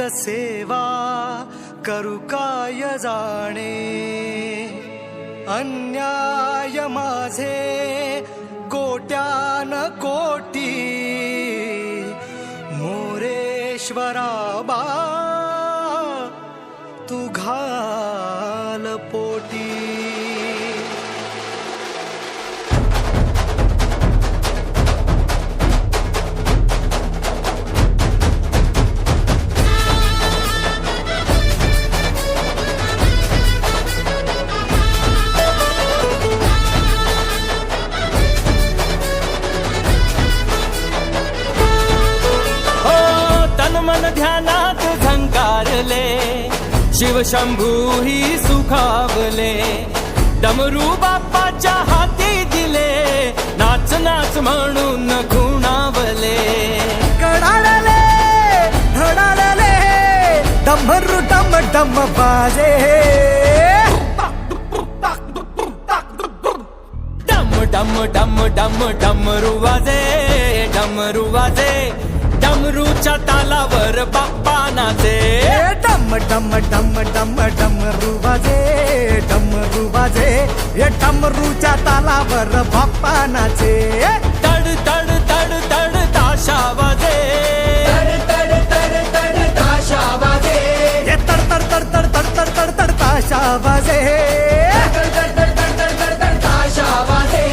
सेवा करू काय जाणे, अन्याय माझे कोट्यान कोटी, मोरेश्वरा बा तू घाल पोटी. मन ध्यानात झंकारले, शिवशंभू ही सुखावले, डमरू बाप्पाच्या हाती दिले, नाच नाच म्हणून खुणावले. कडाळले धडाळले डमरू डम डम बाजे, डम डम डम डम डमरू वाजे, डमरू वाजे, डमरूच्या तालावर बाप्पा नाचे. डम डम डम डम डमरू वाजे, डमरू वाजे, डमरूच्या तालावर बाप्पा नाचे. तड तड तड तड ताशा वाजे, तड तड तड तड ताशा वाजे, तड तड तड तड तड तड तड तड ताशा वाजे, तड तड तड तड तड तड ताशा वाजे.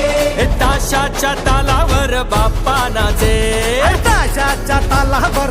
ताशाच्या तालावर बाप्पा नाचे. ताशाच्या तालावर